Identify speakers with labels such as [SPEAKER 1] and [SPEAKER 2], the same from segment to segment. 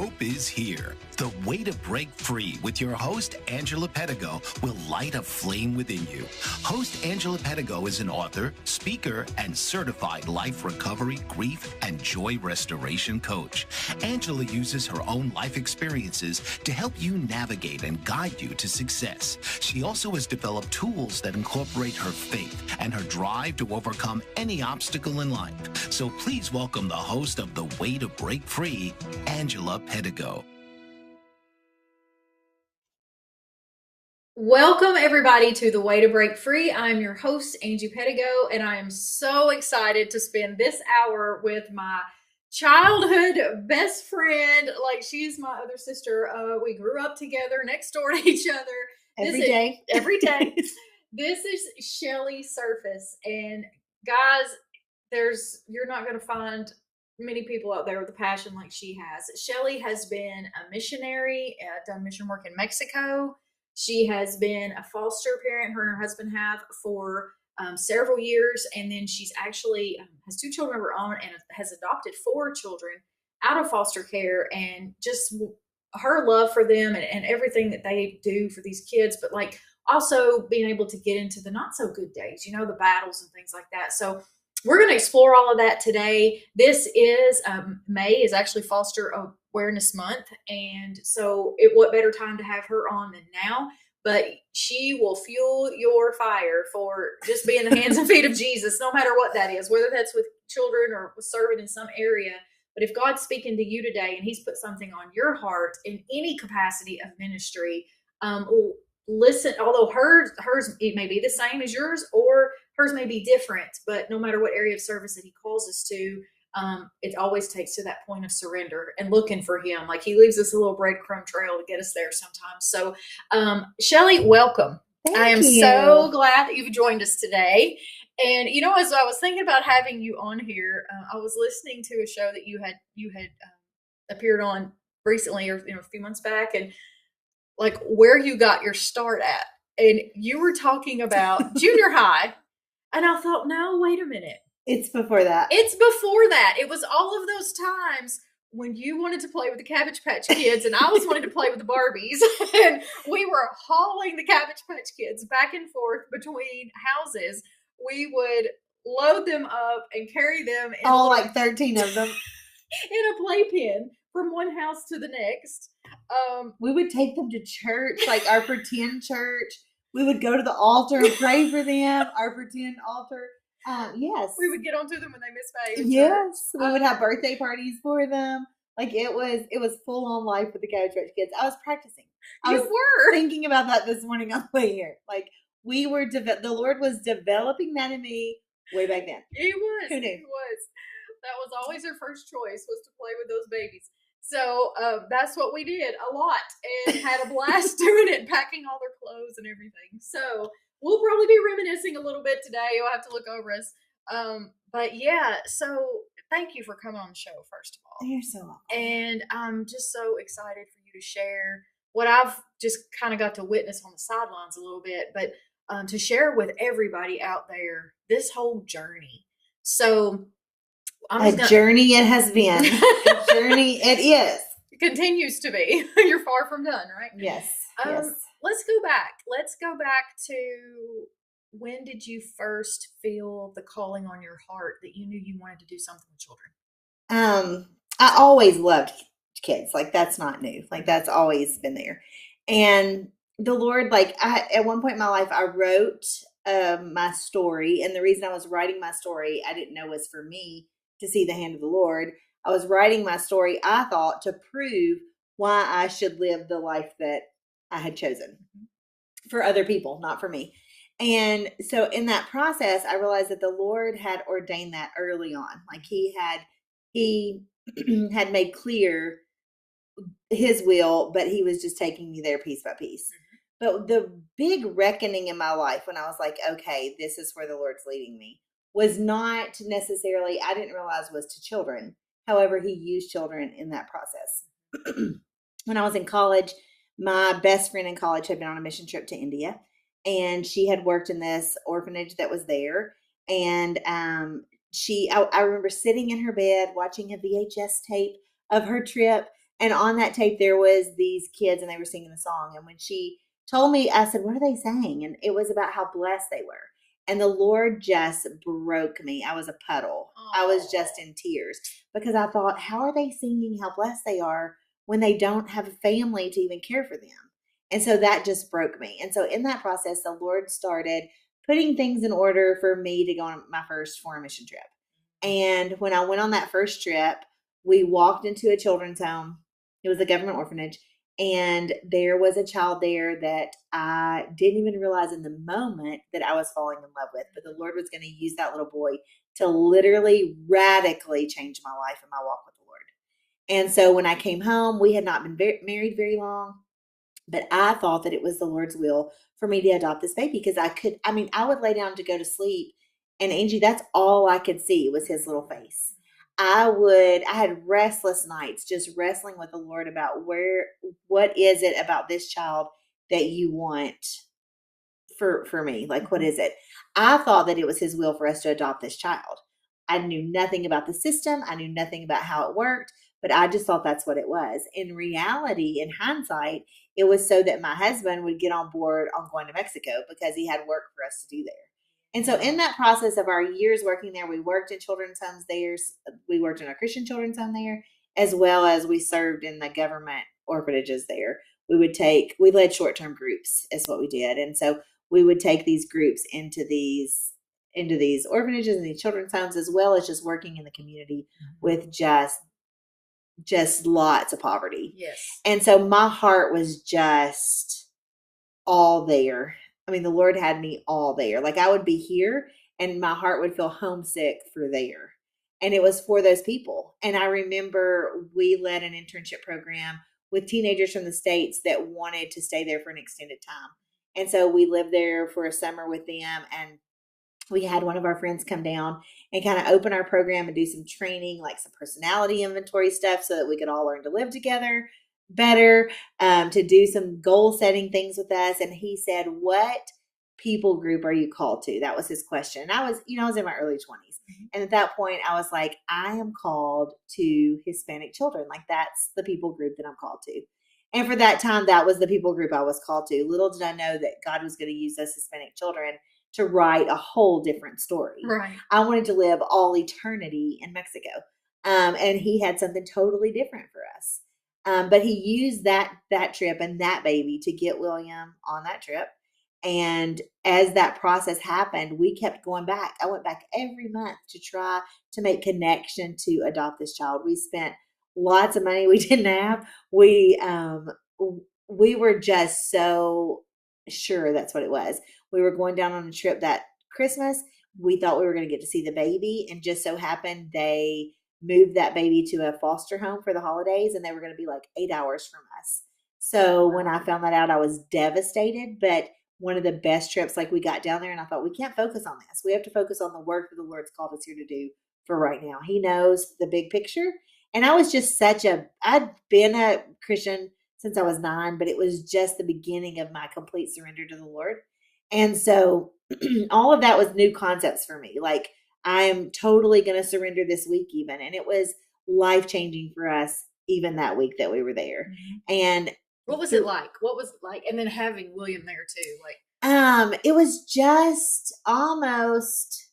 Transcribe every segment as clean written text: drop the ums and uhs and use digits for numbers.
[SPEAKER 1] Hope is here. The way to break free with your host, Angela Pedigo, will light a flame within you. Host Angela Pedigo is an author, speaker, and certified life recovery, grief, and joy restoration coach. Angela uses her own life experiences to help you navigate and guide you to success. She also has developed tools that incorporate her faith and her drive to overcome any obstacle in life. So please welcome the host of The Way to Break Free, Angela Pedigo.
[SPEAKER 2] Welcome, everybody, to The Way to Break Free. I'm your host, Angie Pedigo, and I am so excited to spend this hour with my childhood best friend. Like, she's my other sister. We grew up together next door to each other.
[SPEAKER 3] Every day.
[SPEAKER 2] This is Shelley Surface. And guys, you're not going to find many people out there with a passion like she has. Shelley has been a missionary, done mission work in Mexico. She has been a foster parent, her and her husband have, for several years. And then she's actually has 2 children of her own and has adopted 4 children out of foster care. And just her love for them and everything that they do for these kids, but like also being able to get into the not so good days, the battles and things like that. So we're going to explore all of that today. This is May is actually Foster Awareness Month. And so what better time to have her on than now? But she will fuel your fire for just being the hands and feet of Jesus, no matter what that is, whether that's with children or with serving in some area. But if God's speaking to you today and he's put something on your heart in any capacity of ministry, listen, although hers it may be the same as yours or hers may be different, but no matter what area of service that he calls us to, it always takes to that point of surrender and looking for him. Like he leaves us a little breadcrumb trail to get us there sometimes. So, Shelley, welcome. I am so glad that you've joined us today. And, as I was thinking about having you on here, I was listening to a show that you had appeared on recently or, a few months back, and like where you got your start at. And you were talking about junior high. And I thought, no, wait a minute.
[SPEAKER 3] It's before that.
[SPEAKER 2] It was all of those times when you wanted to play with the Cabbage Patch Kids and I was wanting to play with the Barbies. And we were hauling the Cabbage Patch Kids back and forth between houses. We would load them up and carry them in
[SPEAKER 3] all like 13 of them
[SPEAKER 2] in a playpen from one house to the next.
[SPEAKER 3] We would take them to church, like our pretend church. We would go to the altar and pray for them, our pretend altar. Yes.
[SPEAKER 2] We would get onto them when they misbehaved.
[SPEAKER 3] Yes. We would have birthday parties for them. Like it was full on life with the Cabbage Patch Kids. I was practicing. I was thinking about that this morning on the way here. Like we were, the Lord was developing that in me way back then.
[SPEAKER 2] He was.
[SPEAKER 3] Who knew?
[SPEAKER 2] He was. That was always her first choice, was to play with those babies. So that's what we did a lot and had a blast doing it, packing all their clothes and everything. So we'll probably be reminiscing a little bit today. You'll have to look over us. But yeah, so thank you for coming on the show, first of all.
[SPEAKER 3] You're so welcome.
[SPEAKER 2] And I'm just so excited for you to share what I've just kind of got to witness on the sidelines a little bit, but to share with everybody out there this whole journey. So
[SPEAKER 3] journey it has been. A journey it is.
[SPEAKER 2] It continues to be. You're far from done, right?
[SPEAKER 3] Yes.
[SPEAKER 2] Yes. Let's go back. Let's go back to when did you first feel the calling on your heart that you knew you wanted to do something with children?
[SPEAKER 3] I always loved kids. Like that's not new. Like that's always been there. And the Lord, like at one point in my life, I wrote my story. And the reason I was writing my story, I didn't know was for me to see the hand of the Lord. I was writing my story, I thought, to prove why I should live the life that I had chosen for other people, not for me. And so in that process, I realized that the Lord had ordained that early on. Like he had made clear his will, but he was just taking me there piece by piece. But the big reckoning in my life when I was like, okay, this is where the Lord's leading me, was not necessarily, I didn't realize was to children. However, he used children in that process. When I was in college, my best friend in college had been on a mission trip to India, and she had worked in this orphanage that was there. And I remember sitting in her bed watching a VHS tape of her trip And on that tape, there was these kids and they were singing a song. And when she told me, I said, what are they saying? And it was about how blessed they were. And the Lord just broke me. I was a puddle. I was just in tears because I thought, how are they singing how blessed they are when they don't have a family to even care for them? And so that just broke me. And so in that process, the Lord started putting things in order for me to go on my first foreign mission trip. And when I went on that first trip, we walked into a children's home. It was a government orphanage. And there was a child there that I didn't even realize in the moment that I was falling in love with. But the Lord was going to use that little boy to literally radically change my life and my walk with the Lord. And so when I came home, we had not been married very long. But I thought that it was the Lord's will for me to adopt this baby because I would lay down to go to sleep. And Angie, that's all I could see was his little face. I had restless nights just wrestling with the Lord about what is it about this child that you want for me? Like, what is it? I thought that it was his will for us to adopt this child. I knew nothing about the system. I knew nothing about how it worked, but I just thought that's what it was. In reality, in hindsight, it was so that my husband would get on board on going to Mexico because he had work for us to do there. And so in that process of our years working there, we worked in children's homes there. We worked in a Christian children's home there, as well as we served in the government orphanages there. We led short-term groups is what we did. And so we would take these groups into these orphanages and these children's homes, as well as just working in the community with just lots of poverty.
[SPEAKER 2] Yes.
[SPEAKER 3] And so my heart was just all there. I mean, the Lord had me all there. Like I would be here and my heart would feel homesick for there. And it was for those people. And I remember we led an internship program with teenagers from the States that wanted to stay there for an extended time. And so we lived there for a summer with them, and we had one of our friends come down and kind of open our program and do some training, like some personality inventory stuff so that we could all learn to live together better, to do some goal setting things with us. And he said, what people group are you called to? That was his question. And I was in my early 20s. And at that point I was like, I am called to Hispanic children. Like that's the people group that I'm called to. And for that time, that was the people group I was called to. Little did I know that God was going to use those Hispanic children to write a whole different story.
[SPEAKER 2] Right.
[SPEAKER 3] I wanted to live all eternity in Mexico. And he had something totally different for us. But he used that trip and that baby to get William on that trip. And as that process happened, we kept going back. I went back every month to try to make connection to adopt this child. We spent lots of money we didn't have. We were just so sure that's what it was. We were going down on a trip that Christmas. We thought we were going to get to see the baby, and just so happened they moved that baby to a foster home for the holidays, and they were going to be like 8 hours from us. So when I found that out, I was devastated, but one of the best trips, like we got down there and I thought, we can't focus on this. We have to focus on the work that the Lord's called us here to do for right now. He knows the big picture. And I was just I'd been a Christian since I was 9, but it was just the beginning of my complete surrender to the Lord. And so all of that was new concepts for me. Like, I am totally going to surrender this week even. And it was life-changing for us even that week that we were there. And
[SPEAKER 2] what was it like? And then having William there too,
[SPEAKER 3] it was just almost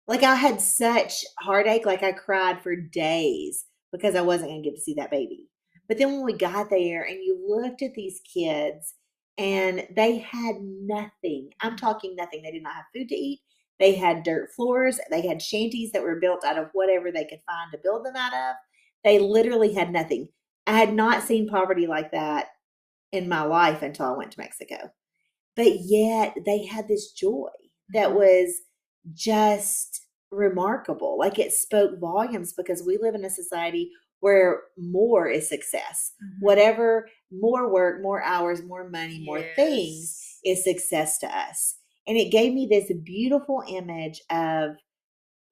[SPEAKER 3] like I had such heartache. Like I cried for days because I wasn't going to get to see that baby. But then when we got there and you looked at these kids and they had nothing, I'm talking nothing. They did not have food to eat. They had dirt floors. They had shanties that were built out of whatever they could find to build them out of. They literally had nothing. I had not seen poverty like that in my life until I went to Mexico. But yet they had this joy that was just remarkable. Like it spoke volumes because we live in a society where more is success. Whatever, more work, more hours, more money, more things is success to us. And it gave me this beautiful image of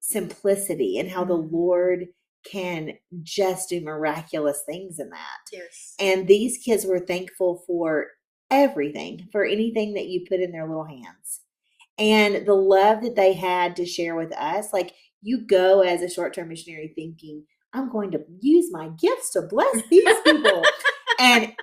[SPEAKER 3] simplicity and how the Lord can just do miraculous things in that.
[SPEAKER 2] Yes.
[SPEAKER 3] And these kids were thankful for everything, for anything that you put in their little hands. And the love that they had to share with us, like you go as a short-term missionary thinking, I'm going to use my gifts to bless these people. And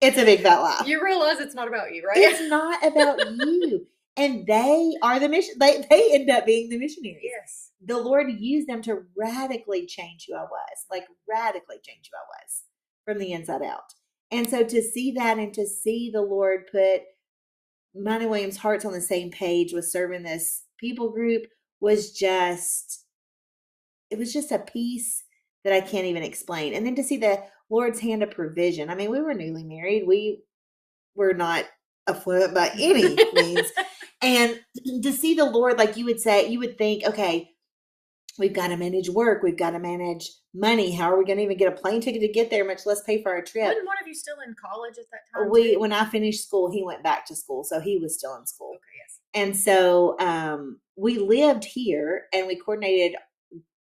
[SPEAKER 3] it's a big fat lie.
[SPEAKER 2] You realize it's not about you, right?
[SPEAKER 3] It's not about you. And they are the mission. They end up being the missionaries.
[SPEAKER 2] Yes.
[SPEAKER 3] The Lord used them to radically change who I was, like radically change who I was from the inside out. And so to see that and to see the Lord put mine and William's hearts on the same page with serving this people group was just, it was just a peace that I can't even explain. And then to see the Lord's hand of provision. I mean, we were newly married. We were not affluent by any means. And to see the Lord, like you would say, you would think, okay, we've got to manage work. We've got to manage money. How are we going to even get a plane ticket to get there, much less pay for our trip?
[SPEAKER 2] Wasn't one of you still in college at that time?
[SPEAKER 3] When I finished school, he went back to school. So he was still in school.
[SPEAKER 2] Okay, yes.
[SPEAKER 3] And so we lived here and we coordinated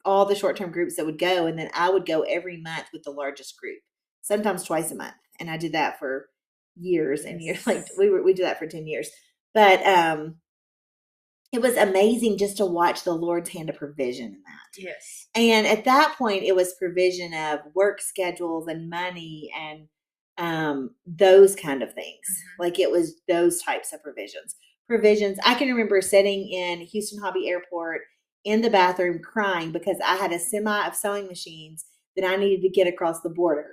[SPEAKER 3] all the short-term groups that would go. And then I would go every month with the largest group, sometimes twice a month. And I did that for years and years. Like we did that for 10 years. But it was amazing just to watch the Lord's hand of provision in that.
[SPEAKER 2] Yes.
[SPEAKER 3] And at that point, it was provision of work schedules and money and those kind of things. Mm-hmm. Like it was those types of provisions. I can remember sitting in Houston Hobby Airport in the bathroom crying because I had a semi of sewing machines that I needed to get across the border.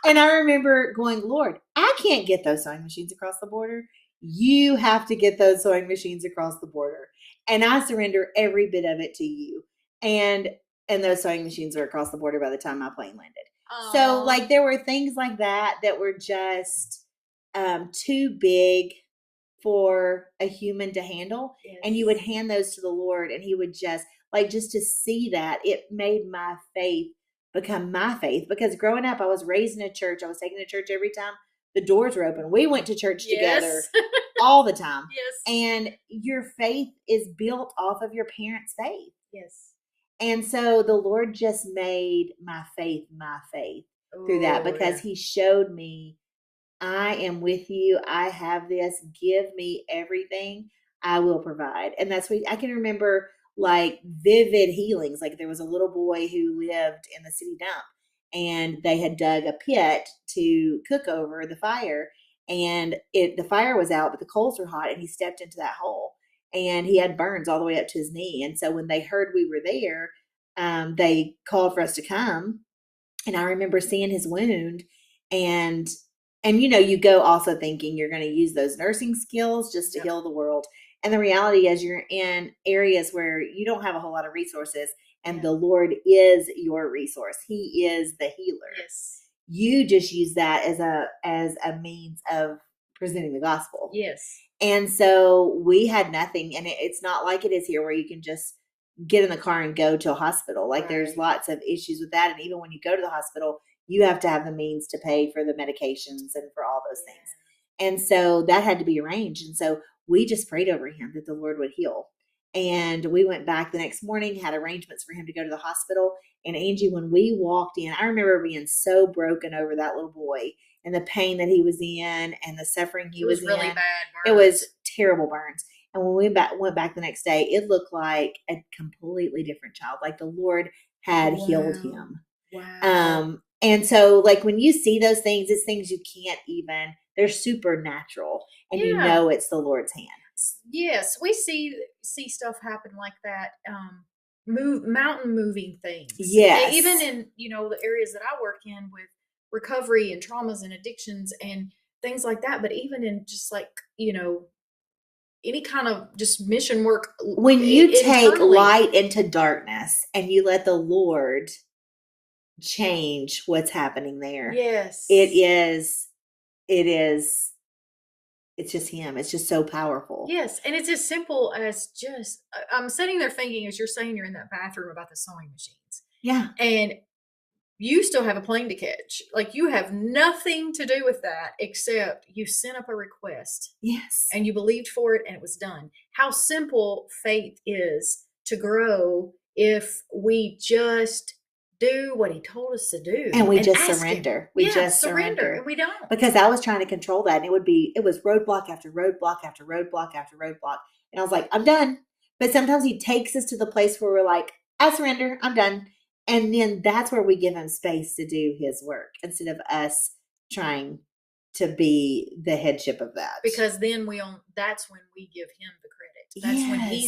[SPEAKER 3] And I remember going, Lord, I can't get those sewing machines across the border. You have to get those sewing machines across the border. And I surrender every bit of it to you. And those sewing machines are across the border by the time my plane landed. Aww. So like there were things like that were just too big for a human to handle. Yes. And you would hand those to the Lord and he would just to see that, it made my faith become my faith. Because growing up, I was raised in a church. I was taken to church every time the doors were open. We went to church together all the time.
[SPEAKER 2] Yes.
[SPEAKER 3] And your faith is built off of your parents' faith.
[SPEAKER 2] Yes.
[SPEAKER 3] And so the Lord just made my faith through that, because he showed me, I am with you. I have this. Give me everything. I will provide. And that's what I can remember, like vivid healings. Like there was a little boy who lived in the city dump and they had dug a pit to cook over the fire, and the fire was out, but the coals were hot, and he stepped into that hole and he had burns all the way up to his knee. And so when they heard we were there, they called for us to come. And I remember seeing his wound, and you go also thinking you're going to use those nursing skills just to heal the world. And the reality is you're in areas where you don't have a whole lot of resources, and the Lord is your resource. He is the healer.
[SPEAKER 2] Yes.
[SPEAKER 3] You just use that as a means of presenting the gospel.
[SPEAKER 2] Yes.
[SPEAKER 3] And so we had nothing, and it's not like it is here where you can just get in the car and go to a hospital. Like there's lots of issues with that. And even when you go to the hospital, you have to have the means to pay for the medications and for all those things. And so that had to be arranged. And so we just prayed over him that the Lord would heal. And we went back the next morning, had arrangements for him to go to the hospital. And Angie, when we walked in, I remember being so broken over that little boy and the pain that he was in and the suffering he was in. It was really bad burns. It was terrible burns. And when we went back the next day, it looked like a completely different child. Like the Lord had healed him.
[SPEAKER 2] Wow.
[SPEAKER 3] And so like when you see those things, it's things you can't even, they're supernatural, and you know it's the Lord's hand.
[SPEAKER 2] Yes, we see stuff happen like that. Mountain moving things.
[SPEAKER 3] Yes.
[SPEAKER 2] Even in, the areas that I work in with recovery and traumas and addictions and things like that. But even in just like, any kind of just mission work.
[SPEAKER 3] When you take light into darkness and you let the Lord change what's happening there.
[SPEAKER 2] Yes.
[SPEAKER 3] It's just him. It's just so powerful.
[SPEAKER 2] Yes. And it's as simple as just, I'm sitting there thinking, as you're saying, you're in that bathroom about the sewing machines.
[SPEAKER 3] Yeah.
[SPEAKER 2] And you still have a plane to catch. Like you have nothing to do with that except you sent up a request.
[SPEAKER 3] Yes.
[SPEAKER 2] And you believed for it and it was done. How simple faith is to grow if we just do what he told us to do.
[SPEAKER 3] And we just surrender. We just surrender.
[SPEAKER 2] And we don't.
[SPEAKER 3] Because I was trying to control that. And it was roadblock after roadblock after roadblock after roadblock. And I was like, I'm done. But sometimes he takes us to the place where we're like, I surrender. I'm done. And then that's where we give him space to do his work instead of us trying to be the headship of that.
[SPEAKER 2] Because then that's when we give him the credit.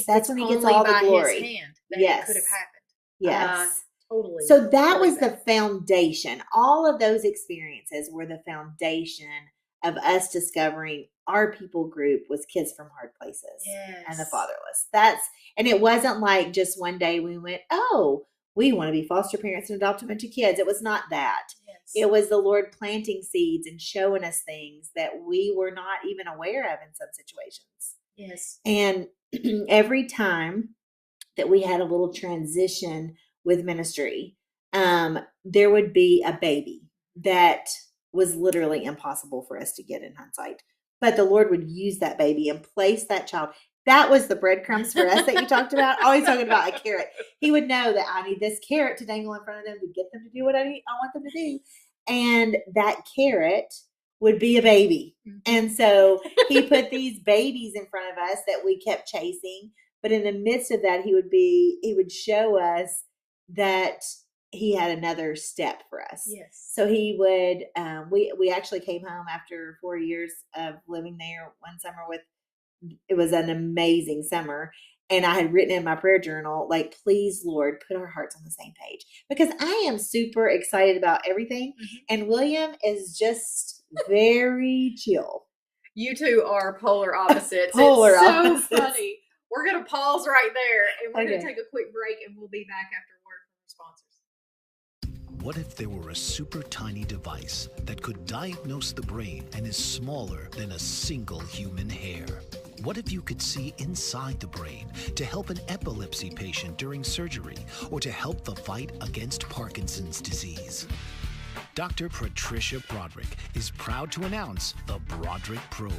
[SPEAKER 3] That's when he gets all the glory.
[SPEAKER 2] His hand that it could have happened.
[SPEAKER 3] Yes.
[SPEAKER 2] Totally.
[SPEAKER 3] So that
[SPEAKER 2] totally
[SPEAKER 3] was the foundation. All of those experiences were the foundation of us discovering our people group was kids from hard places and the fatherless. And it wasn't like just one day we went, oh, we want to be foster parents and adopt a bunch of kids. It was not that.
[SPEAKER 2] Yes.
[SPEAKER 3] It was the Lord planting seeds and showing us things that we were not even aware of in some situations.
[SPEAKER 2] Yes.
[SPEAKER 3] And every time that we had a little transition with ministry, there would be a baby that was literally impossible for us to get in hindsight. But the Lord would use that baby and place that child. That was the breadcrumbs for us that you talked about. Always talking about a carrot. He would know that I need this carrot to dangle in front of them to get them to do what I want them to do. And that carrot would be a baby. And so he put these babies in front of us that we kept chasing. But in the midst of that, he would show us that he had another step for us.
[SPEAKER 2] Yes.
[SPEAKER 3] So he would, we actually came home after 4 years of living there one summer it was an amazing summer. And I had written in my prayer journal, like, please, Lord, put our hearts on the same page. Because I am super excited about everything. And William is just very chill.
[SPEAKER 2] You two are polar opposites.
[SPEAKER 3] Polar
[SPEAKER 2] it's
[SPEAKER 3] opposites.
[SPEAKER 2] So funny. We're going to pause right there, and we're going to take a quick break, and we'll be back after a word from our sponsors.
[SPEAKER 1] What if there were a super tiny device that could diagnose the brain and is smaller than a single human hair? What if you could see inside the brain to help an epilepsy patient during surgery or to help the fight against Parkinson's disease? Dr. Patricia Broderick is proud to announce the Broderick Probe,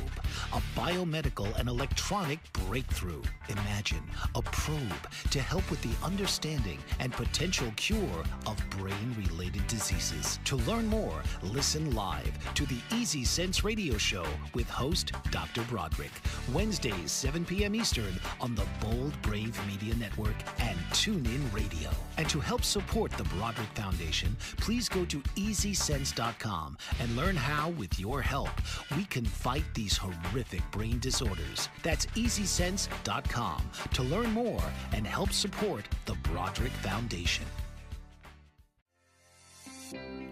[SPEAKER 1] a biomedical and electronic breakthrough. Imagine a probe to help with the understanding and potential cure of brain-related diseases. To learn more, listen live to the Easy Sense radio show with host Dr. Broderick, Wednesdays 7 p.m. Eastern on the Bold Brave Media Network and TuneIn Radio. And to help support the Broderick Foundation, please go to EasySense.com and learn how, with your help, we can fight these horrific brain disorders. That's EasySense.com to learn more and help support the Broderick Foundation.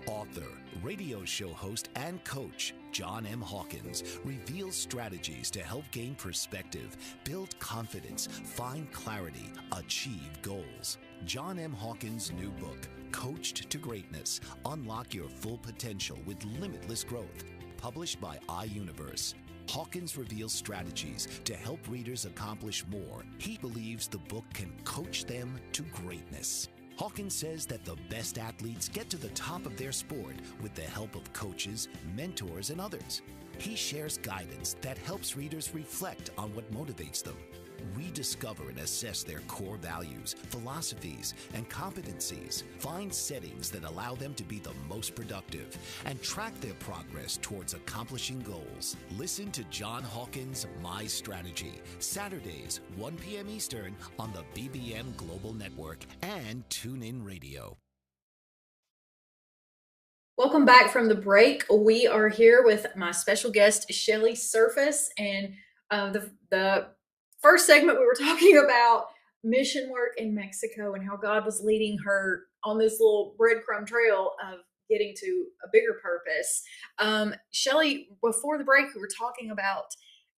[SPEAKER 1] Author, radio show host, and coach John M. Hawkins reveals strategies to help gain perspective, build confidence, find clarity, achieve goals. John M. Hawkins' new book, Coached to Greatness, Unlock Your Full Potential with Limitless Growth, published by iUniverse. Hawkins reveals strategies to help readers accomplish more. He believes the book can coach them to greatness. Hawkins says that the best athletes get to the top of their sport with the help of coaches, mentors, and others. He shares guidance that helps readers reflect on what motivates them. Rediscover and assess their core values, philosophies, and competencies. Find settings that allow them to be the most productive and track their progress towards accomplishing goals. Listen to John Hawkins' My Strategy, Saturdays, 1 p.m. Eastern on the BBM Global Network and TuneIn Radio.
[SPEAKER 2] Welcome back from the break. We are here with my special guest, Shelley Surface, and the first segment we were talking about mission work in Mexico and how God was leading her on this little breadcrumb trail of getting to a bigger purpose. Shelley, before the break, we were talking about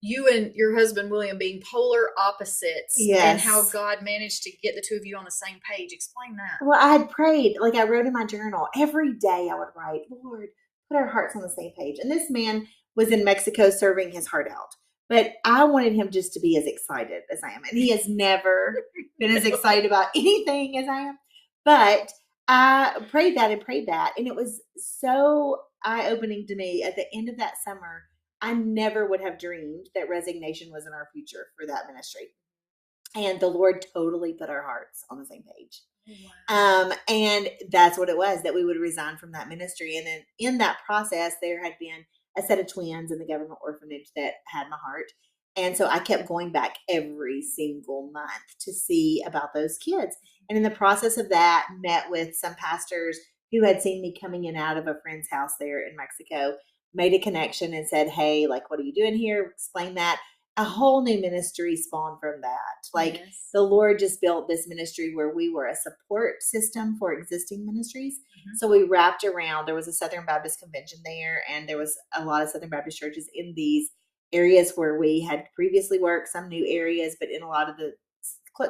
[SPEAKER 2] you and your husband, William, being polar opposites.
[SPEAKER 3] Yes.
[SPEAKER 2] And how God managed to get the two of you on the same page. Explain that.
[SPEAKER 3] Well, I had prayed, like I wrote in my journal, every day I would write, Lord, put our hearts on the same page. And this man was in Mexico serving his heart out. But I wanted him just to be as excited as I am. And he has never been as excited about anything as I am. But I prayed that. And it was so eye-opening to me at the end of that summer. I never would have dreamed that resignation was in our future for that ministry. And the Lord totally put our hearts on the same page. Wow. And that's what it was, that we would resign from that ministry. And then in that process, there had been a set of twins in the government orphanage that had my heart. And so I kept going back every single month to see about those kids. And in the process of that, met with some pastors who had seen me coming in and out of a friend's house there in Mexico, made a connection and said, hey, like, what are you doing here? Explain that. A whole new ministry spawned from that. Like, the Lord just built this ministry where we were a support system for existing ministries. So we wrapped around, there was a Southern Baptist convention there, and there was a lot of Southern Baptist churches in these areas where we had previously worked, some new areas, but in a lot of the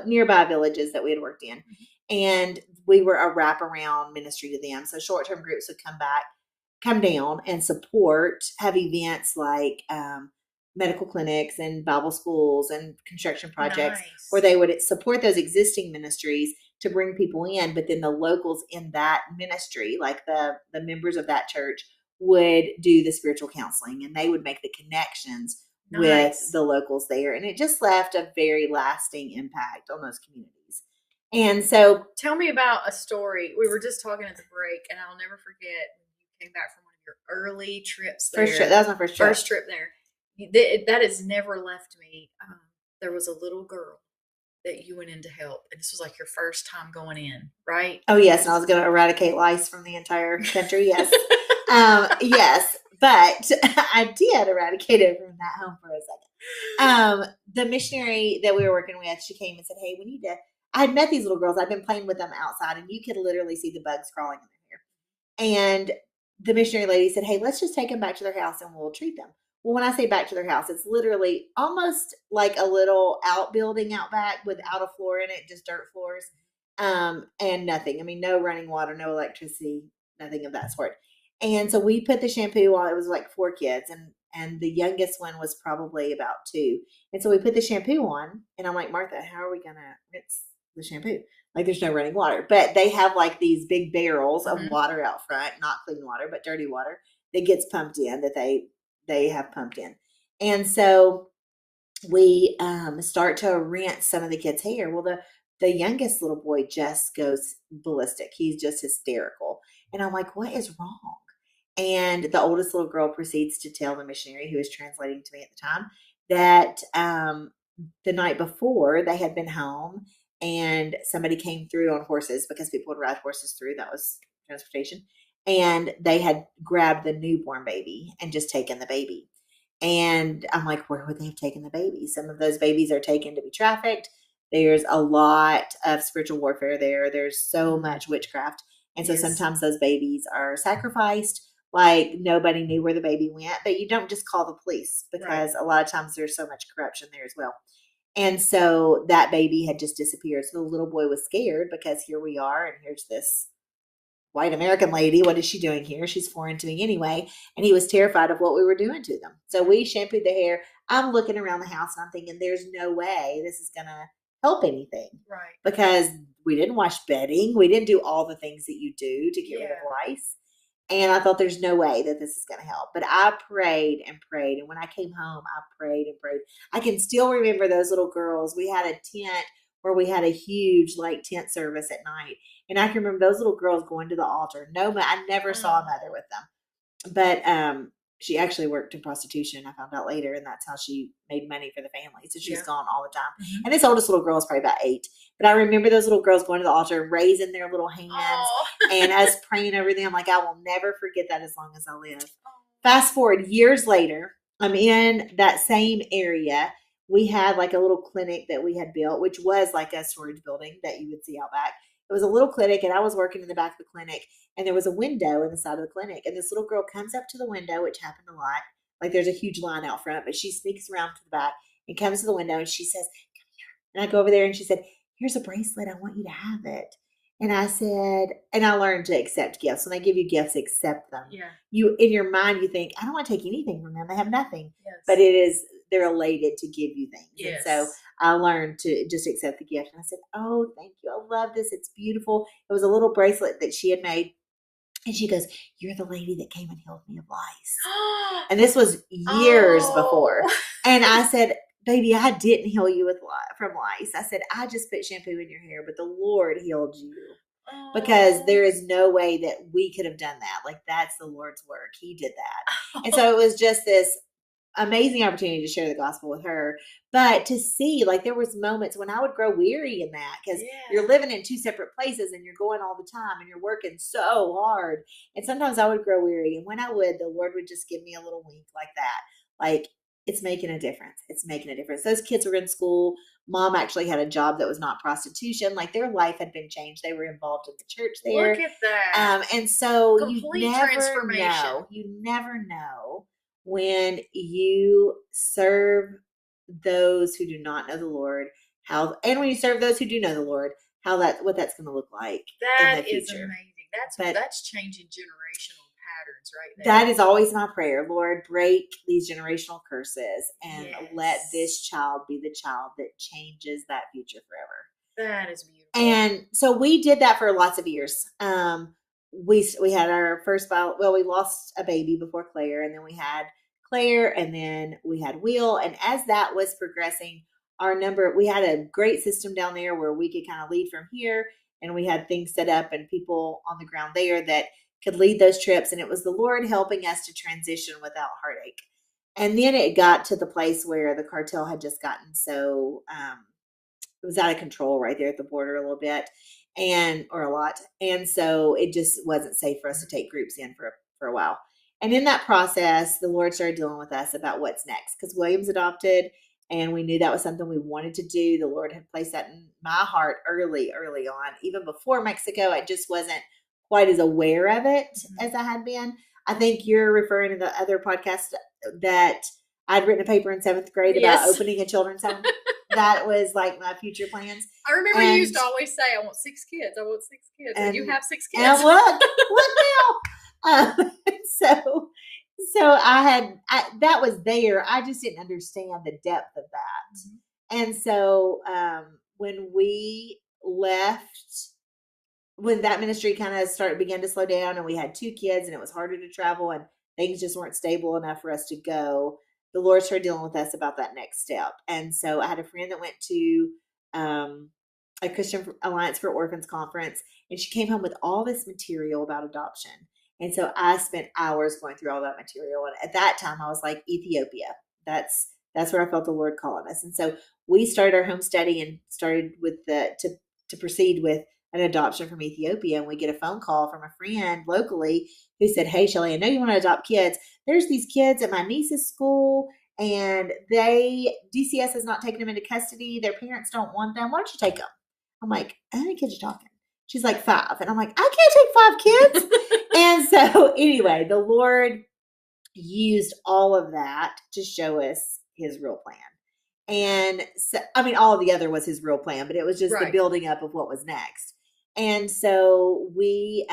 [SPEAKER 3] nearby villages that we had worked in. And we were a wraparound ministry to them. So short-term groups would come down and support, have events like medical clinics and Bible schools and construction projects where they would support those existing ministries to bring people in. But then the locals in that ministry, like the members of that church, would do the spiritual counseling, and they would make the connections with the locals there. And it just left a very lasting impact on those communities. And so
[SPEAKER 2] tell me about a story. We were just talking at the break, and I'll never forget when you came back from one of your early trips there.
[SPEAKER 3] First trip. That was my first trip.
[SPEAKER 2] First trip there. That has never left me. There was a little girl that you went in to help, and this was like your first time going in, right?
[SPEAKER 3] Oh, yes. And I was going to eradicate lice from the entire country. Yes. Yes. But I did eradicate it from that home for a second. The missionary that we were working with, she came and said, hey, we need to, I had met these little girls. I'd been playing with them outside, and you could literally see the bugs crawling in their hair. And the missionary lady said, hey, let's just take them back to their house and we'll treat them. Well, when I say back to their house, it's literally almost like a little outbuilding out back without a floor in it, just dirt floors, and nothing. I mean, no running water, no electricity, nothing of that sort. And so we put the shampoo on. It was like 4 kids, and the youngest one was probably about 2. And so we put the shampoo on, and I'm like, Martha, how are we going to rinse the shampoo? Like, there's no running water. But they have like these big barrels of water out front, not clean water, but dirty water that gets pumped in, that they have pumped in. And so we start to rinse some of the kids' hair. Well, the youngest little boy just goes ballistic. He's just hysterical. And I'm like, what is wrong? And the oldest little girl proceeds to tell the missionary, who was translating to me at the time, that the night before they had been home and somebody came through on horses, because people would ride horses through. That was transportation. And they had grabbed the newborn baby and just taken the baby. And I'm like, where would they have taken the baby? Some of those babies are taken to be trafficked. There's a lot of spiritual warfare there. There's so much witchcraft. And so sometimes those babies are sacrificed. Like, nobody knew where the baby went, but you don't just call the police, because a lot of times there's so much corruption there as well. And so that baby had just disappeared. So the little boy was scared, because here we are, and here's this white American lady. What is she doing here? She's foreign to me anyway. And he was terrified of what we were doing to them. So we shampooed the hair. I'm looking around the house and I'm thinking, there's no way this is going to help anything. Right. Because we didn't wash bedding. We didn't do all the things that you do to get rid of lice. And I thought, there's no way that this is going to help. But I prayed and prayed. And when I came home, I prayed and prayed. I can still remember those little girls. We had a tent where we had a huge like tent service at night. And I can remember those little girls going to the altar. No, I never saw a mother with them. But she actually worked in prostitution, I found out later, and that's how she made money for the family. So she's gone all the time. And this oldest little girl is probably about 8. But I remember those little girls going to the altar, raising their little hands, and us praying over them. Like, I will never forget that as long as I live. Fast forward years later, I'm in that same area. We had like a little clinic that we had built, which was like a storage building that you would see out back. It was a little clinic, and I was working in the back of the clinic, and there was a window in the side of the clinic. And this little girl comes up to the window, which happened a lot. Like, there's a huge line out front, but she sneaks around to the back and comes to the window, and she says, come here. And I go over there, and she said, here's a bracelet. I want you to have it. And I said, and I learned to accept gifts. When they give you gifts, accept them. Yeah. You, in your mind, you think, I don't want to take anything from them. They have nothing. Yes. But they're elated to give you things. Yes. And so I learned to just accept the gift. And I said, oh, thank you. I love this. It's beautiful. It was a little bracelet that she had made. And she goes, you're the lady that came and healed me of lice. And this was years before. And I said, baby, I didn't heal you from lice. I said, I just put shampoo in your hair, but the Lord healed you. Because there is no way that we could have done that. Like, that's the Lord's work. He did that. And so it was just this amazing opportunity to share the gospel with her. But to see, like, there was moments when I would grow weary in that, because you're living in two separate places and you're going all the time and you're working so hard. And sometimes I would grow weary. And when I would, the Lord would just give me a little wink like that. Like, it's making a difference. It's making a difference. Those kids were in school. Mom actually had a job that was not prostitution. Like, their life had been changed. They were involved in the church there.
[SPEAKER 2] Look at that.
[SPEAKER 3] And so
[SPEAKER 2] Complete
[SPEAKER 3] you never
[SPEAKER 2] transformation.
[SPEAKER 3] know. You never know when you serve those who do not know the Lord, and when you serve those who do know the Lord, what that's going to look like in the
[SPEAKER 2] That is
[SPEAKER 3] future.
[SPEAKER 2] amazing. That's changing generational patterns right there.
[SPEAKER 3] That is always my prayer. Lord, break these generational curses and let this child be the child that changes that future forever.
[SPEAKER 2] That is beautiful.
[SPEAKER 3] And so we did that for lots of years. We had our first we lost a baby before Claire, and then we had Claire, and then we had Will. And as that was progressing, we had a great system down there where we could kind of lead from here, and we had things set up and people on the ground there that could lead those trips. And it was the Lord helping us to transition without heartache. And then it got to the place where the cartel had just gotten so, it was out of control right there at the border a little bit, or a lot. And so it just wasn't safe for us to take groups in for a while. And in that process, the Lord started dealing with us about what's next, because William's adopted, and we knew that was something we wanted to do. The Lord had placed that in my heart early on. Even before Mexico, I just wasn't quite as aware of it as I had been. I think you're referring to the other podcast that I'd written a paper in 7th grade about opening a children's home. That was like my future plans.
[SPEAKER 2] I remember you used to always say, I want 6 kids. I want 6 kids. And you have 6 kids.
[SPEAKER 3] And look now. So that was there. I just didn't understand the depth of that. And so when we left, when that ministry kind of began to slow down, and we had 2 kids and it was harder to travel and things just weren't stable enough for us to go, the Lord started dealing with us about that next step. And so I had a friend that went to a Christian Alliance for Orphans conference, and she came home with all this material about adoption. And so I spent hours going through all that material. And at that time I was like, Ethiopia, that's where I felt the Lord calling us. And so we started our home study and started with to proceed with an adoption from Ethiopia. And we get a phone call from a friend locally who said, hey, Shelley, I know you want to adopt kids. There's these kids at my niece's school, and DCS is not taking them into custody. Their parents don't want them. Why don't you take them? I'm like, how many kids are you talking? She's like, 5. And I'm like, I can't take 5 kids. And so anyway, the Lord used all of that to show us his real plan. And so, I mean, all of the other was his real plan, but it was just the building up of what was next. And so we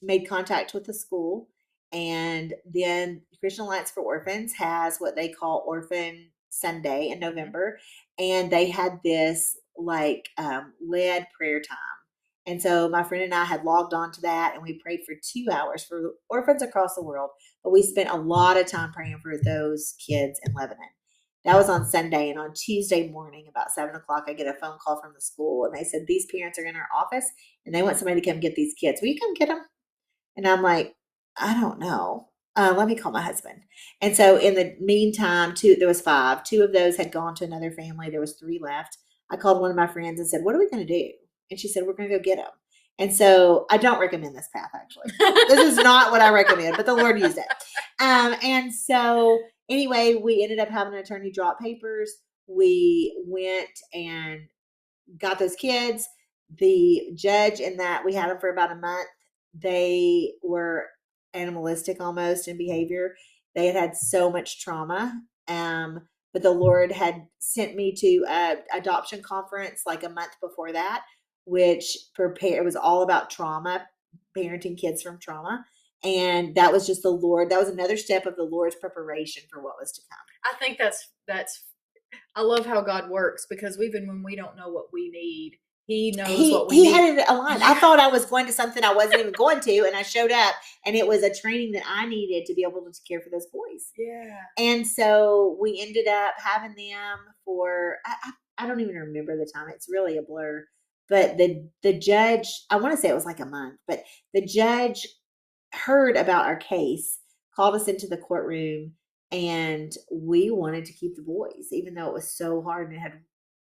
[SPEAKER 3] made contact with the school, and then Christian Alliance for Orphans has what they call Orphan Sunday in November. And they had this led prayer time. And so my friend and I had logged on to that, and we prayed for 2 hours for orphans across the world. But we spent a lot of time praying for those kids in Lebanon. That was on Sunday. And on Tuesday morning, about 7 o'clock, I get a phone call from the school, and they said, these parents are in our office and they want somebody to come get these kids. Will you come get them? And I'm like, I don't know. Let me call my husband. And so in the meantime, there was 5. 2 of those had gone to another family. There was 3 left. I called one of my friends and said, what are we going to do? And she said, we're going to go get them. And so I don't recommend this path, actually. This is not what I recommend, but the Lord used it. And so anyway, we ended up having an attorney draw up papers. We went and got those kids. The judge in that, we had them for about a month. They were animalistic almost in behavior. They had so much trauma. But the Lord had sent me to an adoption conference like a month before that, which it was all about trauma, parenting kids from trauma. And that was just the Lord. That was another step of the Lord's preparation for what was to come.
[SPEAKER 2] I think I love how God works, because even when we don't know what we need, he knows what we need. He
[SPEAKER 3] had it aligned. I thought I was going to something I wasn't even going to, and I showed up, and it was a training that I needed to be able to care for those boys.
[SPEAKER 2] Yeah.
[SPEAKER 3] And so we ended up having them for, I don't even remember the time. It's really a blur. But the judge, I want to say it was like a month, but the judge heard about our case, called us into the courtroom, And we wanted to keep the boys, even though it was so hard. And it had,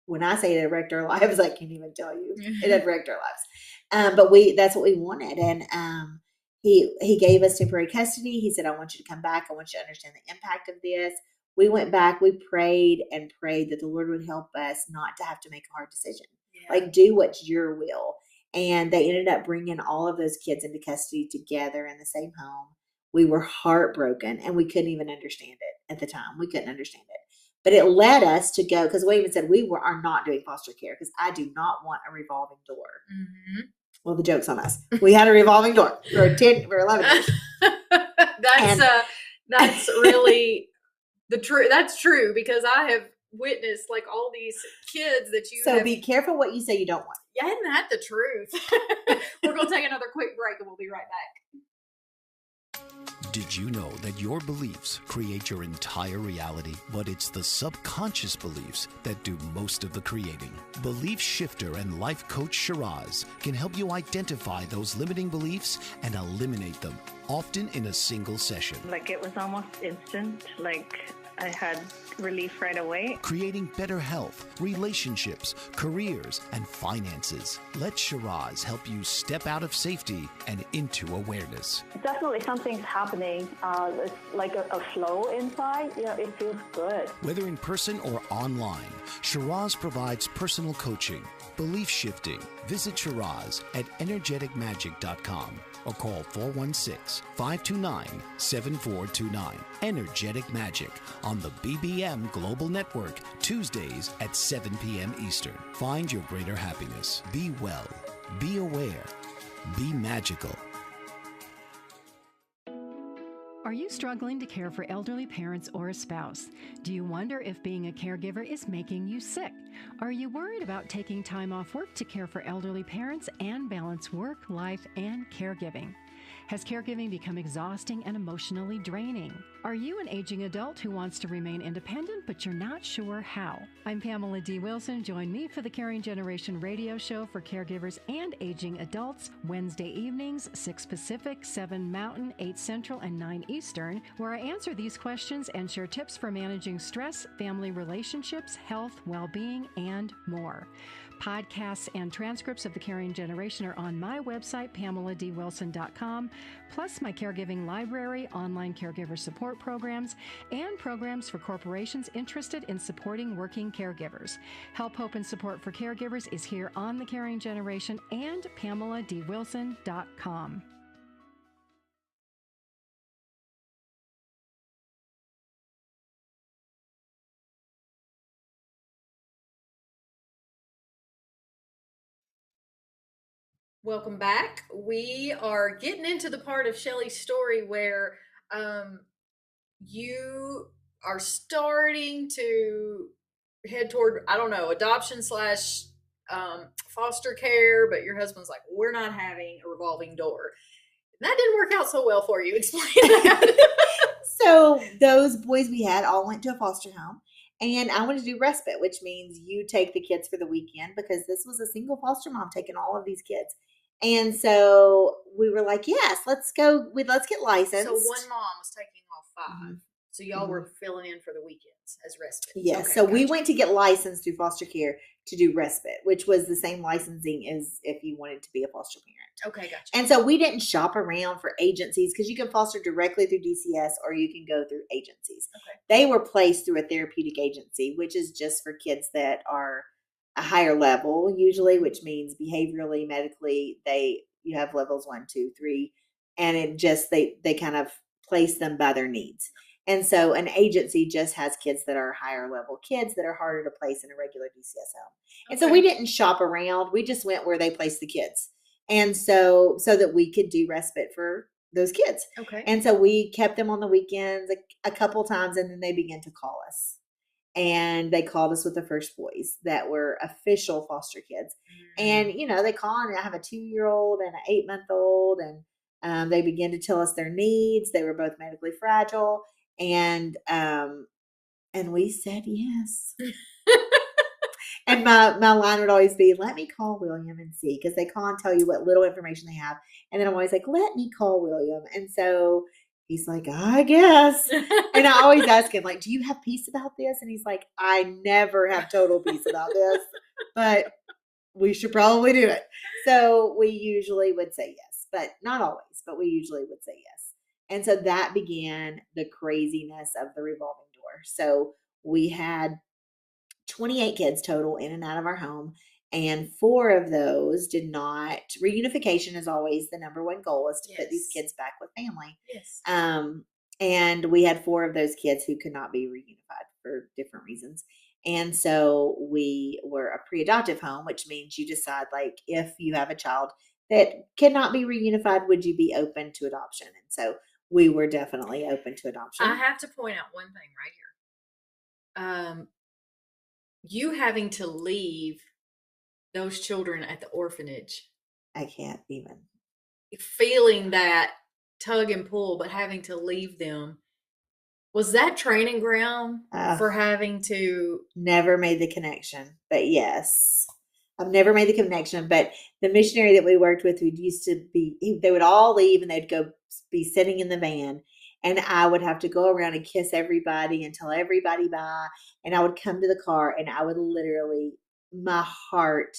[SPEAKER 3] when I say it had wrecked our lives, I can't even tell you. It had wrecked our lives. But that's what we wanted. And he gave us temporary custody. He said, I want you to come back. I want you to understand the impact of this. We went back, we prayed and prayed that the Lord would help us not to have to make a hard decision. Yeah. Like, do what's your will. And they ended up bringing all of those kids into custody together in the same home. We were heartbroken, and we couldn't even understand it at the time. We couldn't understand it. But it led us to go, because we even said we are not doing foster care, because I do not want a revolving door. Mm-hmm. Well, the joke's on us. We had a revolving door for 11 years.
[SPEAKER 2] That's really the true. That's true, because I have witnessed like all these kids that you.
[SPEAKER 3] So be careful what you say you don't want.
[SPEAKER 2] Yeah, isn't that the truth? We're going to take another quick break, and we'll be right back.
[SPEAKER 1] Did you know that your beliefs create your entire reality, but it's the subconscious beliefs that do most of the creating? Belief shifter and life coach Shiraz can help you identify those limiting beliefs and eliminate them, often in a single session.
[SPEAKER 4] Like, it was almost instant. Like, I had relief right away.
[SPEAKER 1] Creating better health, relationships, careers, and finances. Let Shiraz help you step out of safety and into awareness.
[SPEAKER 4] Definitely something's happening. It's like a flow inside. You know, it feels good.
[SPEAKER 1] Whether in person or online, Shiraz provides personal coaching, belief shifting. Visit Shiraz at energeticmagic.com or call 416-529-7429. Energetic Magic on the BBM Global Network, Tuesdays at 7 p.m. Eastern. Find your greater happiness. Be well. Be aware. Be magical.
[SPEAKER 5] Are you struggling to care for elderly parents or a spouse? Do you wonder if being a caregiver is making you sick? Are you worried about taking time off work to care for elderly parents and balance work, life, and caregiving? Has caregiving become exhausting and emotionally draining? Are you an aging adult who wants to remain independent, but you're not sure how? I'm Pamela D. Wilson. Join me for the Caring Generation radio show for caregivers and aging adults, Wednesday evenings, 6 Pacific, 7 Mountain, 8 Central, and 9 Eastern, where I answer these questions and share tips for managing stress, family relationships, health, well-being, and more. Podcasts and transcripts of the Caring Generation are on my website, PamelaDWilson.com, plus my caregiving library, online caregiver support programs, and programs for corporations interested in supporting working caregivers. Help, hope, and support for caregivers is here on the Caring Generation and PamelaDWilson.com.
[SPEAKER 2] Welcome back. We are getting into the part of Shelley's story where you are starting to head toward, I don't know, adoption slash foster care, but your husband's like, we're not having a revolving door. That didn't work out so well for you. Explain that.
[SPEAKER 3] So those boys we had all went to a foster home. And I wanted to do respite, which means you take the kids for the weekend, because this was a single foster mom taking all of these kids. And so we were like, yes, let's go. Let's get licensed.
[SPEAKER 2] So one mom was taking all 5. Mm-hmm. So y'all were filling in for the weekends as respite.
[SPEAKER 3] Yes. Okay, so we went to get licensed through foster care to do respite, which was the same licensing as if you wanted to be a foster parent.
[SPEAKER 2] Okay, gotcha.
[SPEAKER 3] And so we didn't shop around for agencies, because you can foster directly through DCS or you can go through agencies. Okay. They were placed through a therapeutic agency, which is just for kids that are a higher level usually, which means behaviorally, medically, you have levels 1, 2, 3, and it just, they kind of place them by their needs. And so an agency just has kids that are higher level kids that are harder to place in a regular DCS home. And so we didn't shop around. We just went where they placed the kids. And so that we could do respite for those kids.
[SPEAKER 2] Okay.
[SPEAKER 3] And so we kept them on the weekends a couple times, and then they began to call us. And they called us with the first boys that were official foster kids. Mm-hmm. And, they call, and I have a 2-year-old and an 8-month-old, and they began to tell us their needs. They were both medically fragile. And we said yes. And my line would always be, let me call William and see, because they call and tell you what little information they have. And then I'm always like, let me call William. And so He's like, I guess. And I always ask him, like, do you have peace about this? And he's like, I never have total peace about this, but we should probably do it. So we usually would say yes, but not always, but we usually would say yes. And so that began the craziness of the revolving door. So we had 28 kids total in and out of our home. And 4 of those did not. Reunification is always the number one goal, is to put these kids back with family.
[SPEAKER 2] Yes.
[SPEAKER 3] And we had 4 of those kids who could not be reunified for different reasons. And so we were a pre-adoptive home, which means you decide, like, if you have a child that cannot be reunified, would you be open to adoption? And so we were definitely open to adoption.
[SPEAKER 2] I have to point out one thing right here. You having to leave those children at the orphanage.
[SPEAKER 3] I can't even.
[SPEAKER 2] Feeling that tug and pull, but having to leave them. Was that training ground for having to?
[SPEAKER 3] Never made the connection, but yes. I've never made the connection, but the missionary that we worked with, they would all leave and they'd go be sitting in the van, and I would have to go around and kiss everybody and tell everybody bye. And I would come to the car and I would literally, my heart,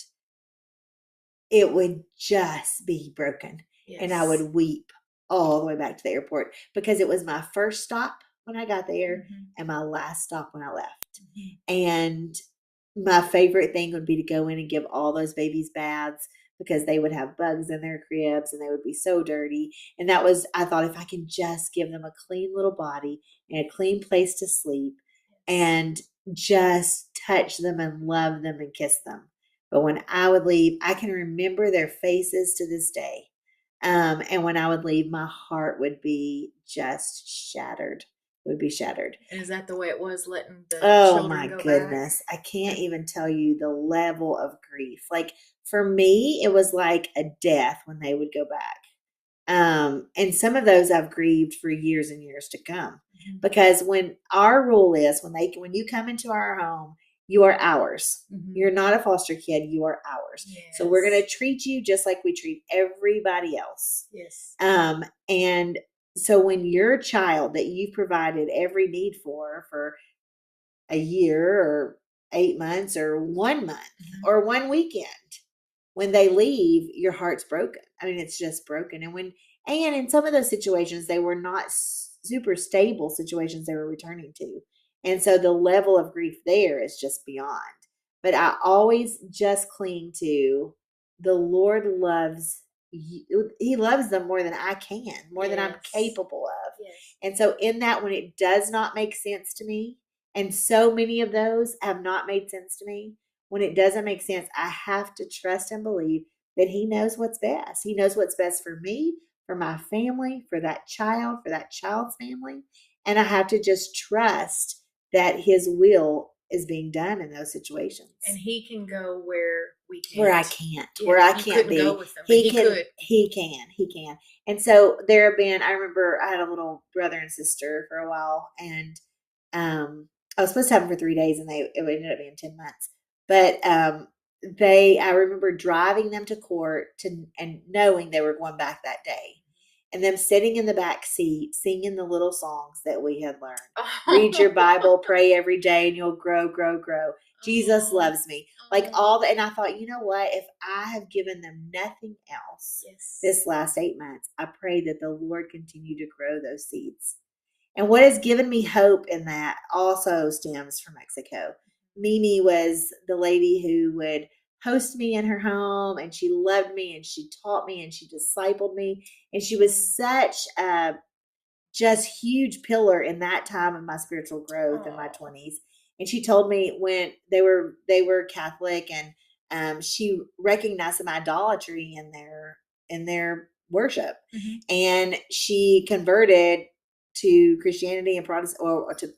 [SPEAKER 3] it would just be broken. Yes. And I would weep all the way back to the airport because it was my first stop when I got there and my last stop when I left. And my favorite thing would be to go in and give all those babies baths because they would have bugs in their cribs and they would be so dirty. And that was, I thought, if I can just give them a clean little body and a clean place to sleep and just touch them and love them and kiss them. But when I would leave, I can remember their faces to this day. And when I would leave, my heart would be just shattered. It would be shattered.
[SPEAKER 2] And is that the way it was letting the children go back? Oh my goodness.
[SPEAKER 3] I can't even tell you the level of grief. Like for me, it was like a death when they would go back. And some of those I've grieved for years and years to come. Because when our rule is when you come into our home, you are ours. You're not a foster kid. You are ours. Yes. So we're going to treat you just like we treat everybody else.
[SPEAKER 2] Yes.
[SPEAKER 3] And so when your child that you've provided every need for a year or 8 months or 1 month or 1 weekend, when they leave, your heart's broken. I mean, it's just broken. And in some of those situations, they were not super stable situations they were returning to. And so the level of grief there is just beyond. But I always just cling to the Lord loves you. He loves them more than I can, more than I'm capable of. Yes. And so in that, when it does not make sense to me, and so many of those have not made sense to me, when it doesn't make sense, I have to trust and believe that He knows what's best. He knows what's best for me, for my family, for that child, for that child's family. And I have to just trust that His will is being done in those situations.
[SPEAKER 2] And He can go where we can't.
[SPEAKER 3] Where I can't. Yeah, where I can't be.
[SPEAKER 2] Go with them,
[SPEAKER 3] He can. And so there have been, I remember I had a little brother and sister for a while, and I was supposed to have them for 3 days, and it ended up being 10 months. But I remember driving them to court and knowing they were going back that day. And them sitting in the back seat, singing the little songs that we had learned. Read your Bible, pray every day, and you'll grow, grow, grow. Jesus loves me. Like all that. And I thought, you know what? If I have given them nothing else this last 8 months, I pray that the Lord continue to grow those seeds. And what has given me hope in that also stems from Mexico. Mimi was the lady who would host me in her home, and she loved me, and she taught me, and she discipled me, and she was such a just huge pillar in that time of my spiritual growth in my 20s. And she told me when they were Catholic, and she recognized some idolatry in their worship, and she converted to Christianity and Protestant, or to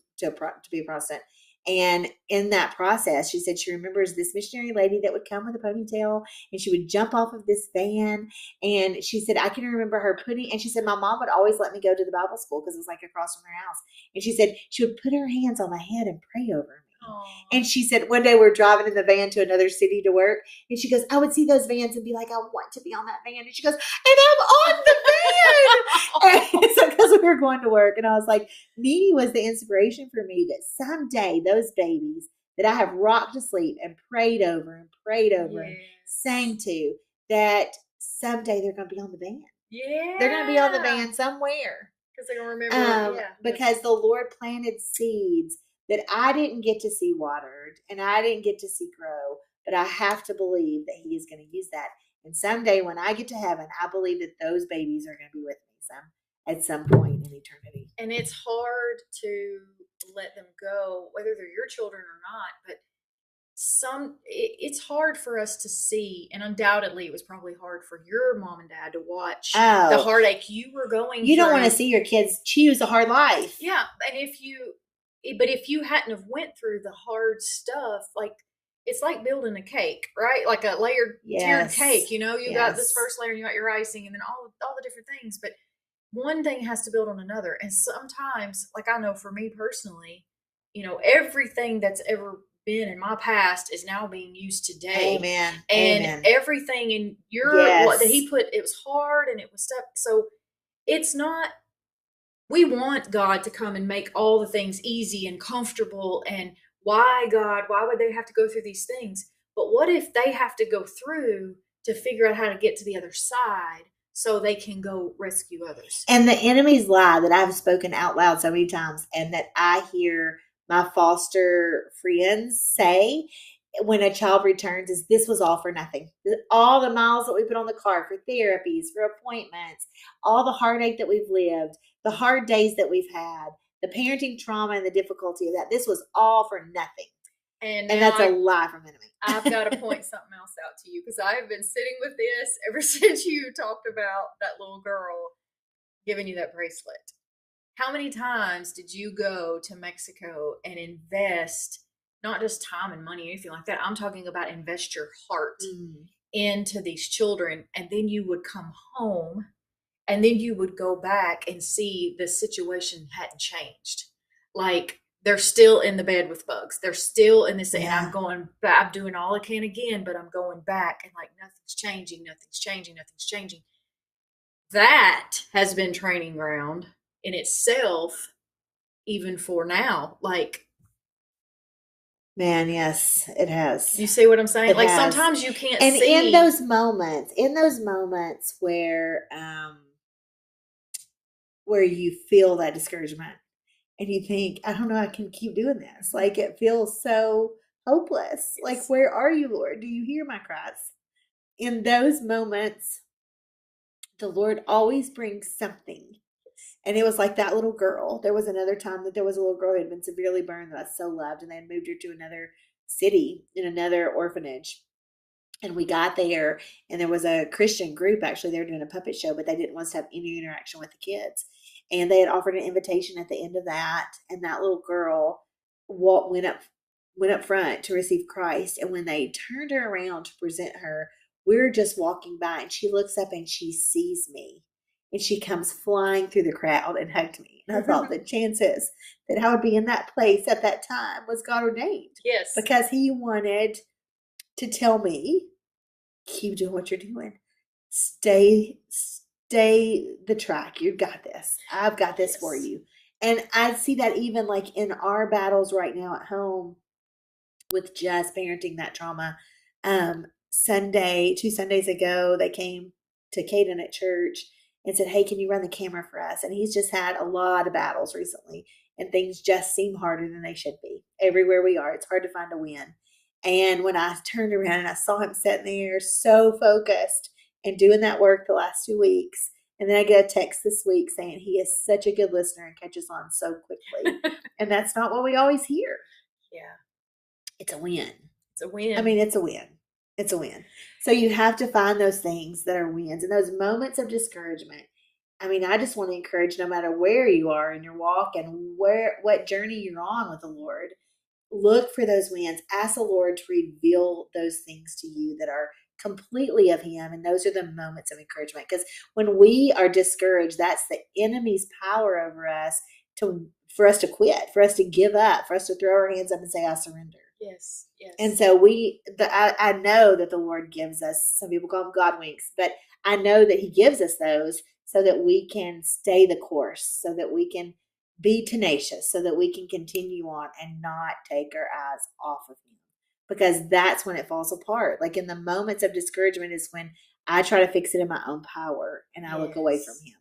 [SPEAKER 3] be a Protestant. And in that process, she said she remembers this missionary lady that would come with a ponytail, and she would jump off of this van. And she said, I can remember her and she said, my mom would always let me go to the Bible school because it was like across from her house. And she said she would put her hands on my head and pray over
[SPEAKER 2] Aw.
[SPEAKER 3] And she said one day we're driving in the van to another city to work, and she goes, I would see those vans and be like, I want to be on that van. And she goes, and I'm on the van. And so because we were going to work, and I was like, Nene was the inspiration for me that someday those babies that I have rocked to sleep and prayed over and
[SPEAKER 2] Yes.
[SPEAKER 3] sang to, that someday they're going to be on the van.
[SPEAKER 2] Yeah.
[SPEAKER 3] They're going to be on the van somewhere.
[SPEAKER 2] Because they're going to remember.
[SPEAKER 3] Because the Lord planted seeds that I didn't get to see watered and I didn't get to see grow, but I have to believe that He is going to use that. And someday when I get to heaven, I believe that those babies are going to be with me at some point in eternity.
[SPEAKER 2] And it's hard to let them go, whether they're your children or not, but it's hard for us to see, and undoubtedly it was probably hard for your mom and dad to watch the heartache you were going through.
[SPEAKER 3] You don't want to see your kids choose a hard life.
[SPEAKER 2] Yeah, and if you hadn't have went through the hard stuff, like it's like building a cake, right? Like a tiered cake, you got this first layer and you got your icing and then all the different things, but one thing has to build on another. And sometimes, like I know for me personally, everything that's ever been in my past is now being used today.
[SPEAKER 3] Amen.
[SPEAKER 2] And everything in what that He put, it was hard and it was stuff. So it's not, we want God to come and make all the things easy and comfortable. And why would they have to go through these things? But what if they have to go through to figure out how to get to the other side so they can go rescue others?
[SPEAKER 3] And the enemy's lie that I've spoken out loud so many times, and that I hear my foster friends say when a child returns, is this was all for nothing. All the miles that we put on the car for therapies, for appointments, all the heartache that we've lived, the hard days that we've had, the parenting trauma and the difficulty of that, this was all for nothing. And that's a lie from the enemy.
[SPEAKER 2] I've got to point something else out to you, because I have been sitting with this ever since you talked about that little girl giving you that bracelet. How many times did you go to Mexico and invest not just time and money or anything like that? I'm talking about invest your heart into these children, and then you would come home and then you would go back and see the situation hadn't changed. Like, they're still in the bed with bugs. They're still in this, and I'm going back, I'm doing all I can again, but I'm going back, and like nothing's changing. That has been training ground in itself, even for now. Like,
[SPEAKER 3] man, yes, it has.
[SPEAKER 2] You see what I'm saying? Like, sometimes you can't see.
[SPEAKER 3] And in those moments where you feel that discouragement and you think, I don't know, I can keep doing this. Like, it feels so hopeless. Like, where are you, Lord? Do you hear my cries? In those moments, the Lord always brings something. And it was like that little girl. There was another time that there was a little girl who had been severely burned that I so loved, and they had moved her to another city in another orphanage. And we got there, and there was a Christian group. Actually, they were doing a puppet show, but they didn't want us to have any interaction with the kids. And they had offered an invitation at the end of that, and that little girl went up front to receive Christ. And when they turned her around to present her, we were just walking by, and she looks up and she sees me. And she comes flying through the crowd and hugged me. And I thought the chances that I would be in that place at that time was God ordained.
[SPEAKER 2] Yes.
[SPEAKER 3] Because He wanted to tell me, keep doing what you're doing. Stay the track. You got this. I've got this for you. And I see that even like in our battles right now at home with just parenting that trauma. 2 Sundays ago, they came to Caden at church and said, hey, can you run the camera for us? And he's just had a lot of battles recently, and things just seem harder than they should be. Everywhere we are, it's hard to find a win. And when I turned around and I saw him sitting there so focused and doing that work the last 2 weeks, and then I get a text this week saying he is such a good listener and catches on so quickly. And that's not what we always hear.
[SPEAKER 2] Yeah.
[SPEAKER 3] It's a win.
[SPEAKER 2] It's a win.
[SPEAKER 3] I mean, it's a win. It's a win. So you have to find those things that are wins and those moments of discouragement. I mean, I just want to encourage, no matter where you are in your walk and what journey you're on with the Lord, look for those wins. Ask the Lord to reveal those things to you that are completely of Him. And those are the moments of encouragement. Because when we are discouraged, that's the enemy's power over us to for us to quit, for us to give up, for us to throw our hands up and say, I surrender.
[SPEAKER 2] Yes. Yes.
[SPEAKER 3] And so I know that the Lord gives us, some people call them God winks, but I know that he gives us those so that we can stay the course, so that we can be tenacious, so that we can continue on and not take our eyes off of him. Because that's when it falls apart. Like in the moments of discouragement is when I try to fix it in my own power and I look away from him.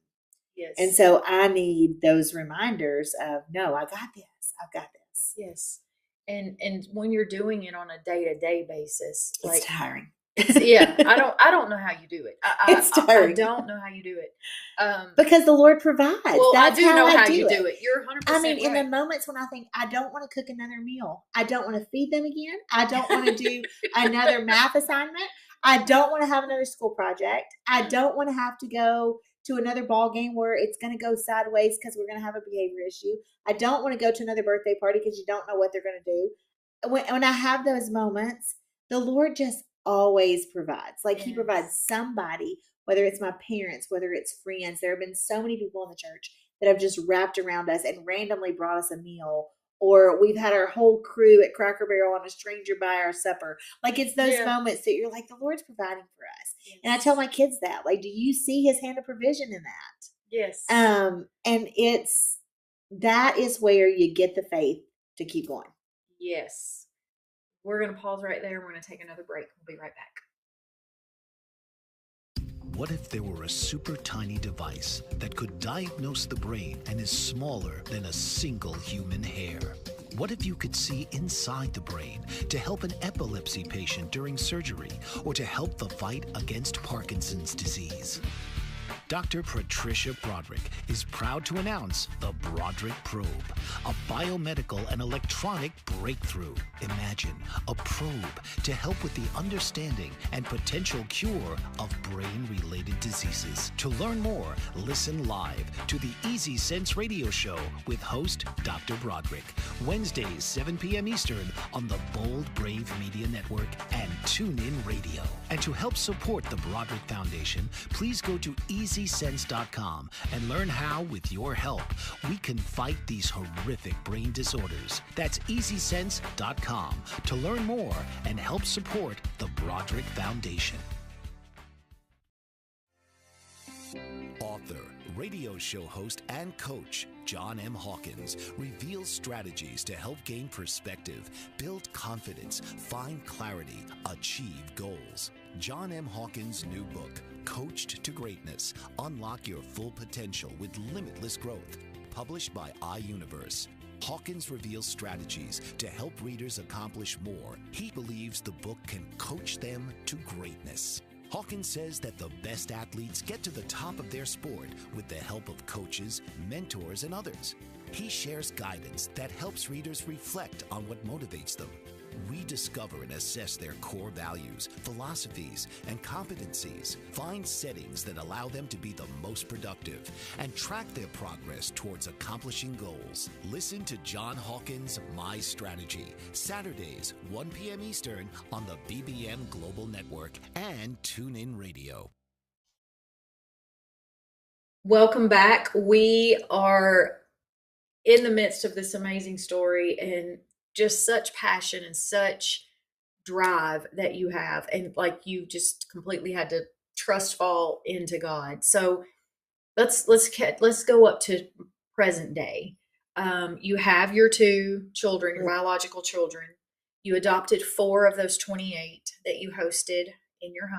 [SPEAKER 2] Yes.
[SPEAKER 3] And so I need those reminders of, no, I got this. I've got this.
[SPEAKER 2] Yes. And when you're doing it on a day-to-day basis,
[SPEAKER 3] It's
[SPEAKER 2] like
[SPEAKER 3] tiring.
[SPEAKER 2] yeah, I don't know how you do it.
[SPEAKER 3] It's tiring.
[SPEAKER 2] I don't know how you do it.
[SPEAKER 3] Because the Lord provides.
[SPEAKER 2] Well,
[SPEAKER 3] That's
[SPEAKER 2] I do know how
[SPEAKER 3] do
[SPEAKER 2] you
[SPEAKER 3] it.
[SPEAKER 2] do it. You're 100%
[SPEAKER 3] I mean,
[SPEAKER 2] right.
[SPEAKER 3] in the moments when I think I don't want to cook another meal, I don't want to feed them again, I don't want to do another math assignment, I don't want to have another school project, I don't want to have to go to another ball game where it's going to go sideways because we're going to have a behavior issue. I don't want to go to another birthday party because you don't know what they're going to do. When I have those moments, the Lord just always provides. Like he provides somebody, whether it's my parents, whether it's friends. There have been so many people in the church that have just wrapped around us and randomly brought us a meal. Or we've had our whole crew at Cracker Barrel and a stranger buy our supper. Like it's those moments that you're like, the Lord's providing for us. Yes. And I tell my kids that, like, do you see his hand of provision in that?
[SPEAKER 2] Yes.
[SPEAKER 3] And that is where you get the faith to keep going.
[SPEAKER 2] Yes. We're going to pause right there. We're going to take another break. We'll be right back.
[SPEAKER 1] What if there were a super tiny device that could diagnose the brain and is smaller than a single human hair? What if you could see inside the brain to help an epilepsy patient during surgery or to help the fight against Parkinson's disease? Dr. Patricia Broderick is proud to announce the Broderick Probe, a biomedical and electronic breakthrough. Imagine a probe to help with the understanding and potential cure of brain-related diseases. To learn more, listen live to the Easy Sense radio show with host Dr. Broderick, Wednesdays 7 p.m. Eastern on the Bold Brave Media Network and TuneIn Radio. And to help support the Broderick Foundation, please go to EasySense.com and learn how, with your help, we can fight these horrific brain disorders. That's EasySense.com to learn more and help support the Broderick Foundation. Author, radio show host, and coach John M. Hawkins reveals strategies to help gain perspective, build confidence, find clarity, achieve goals. John M. Hawkins' new book, Coached to Greatness, Unlock Your Full Potential with Limitless Growth, published by iUniverse. Hawkins reveals strategies to help readers accomplish more. He believes the book can coach them to greatness. Hawkins says that the best athletes get to the top of their sport with the help of coaches, mentors, and others. He shares guidance that helps readers reflect on what motivates them, rediscover and assess their core values, philosophies, and competencies, find settings that allow them to be the most productive, and track their progress towards accomplishing goals. Listen to John Hawkins' My Strategy, Saturdays, 1 p.m. Eastern on the BBM Global Network and TuneIn Radio.
[SPEAKER 2] Welcome back. We are in the midst of this amazing story and just such passion and such drive that you have. And like you just completely had to trust fall into God. So let's go up to present day. You have your two children, your biological children. You adopted 4 of those 28 that you hosted in your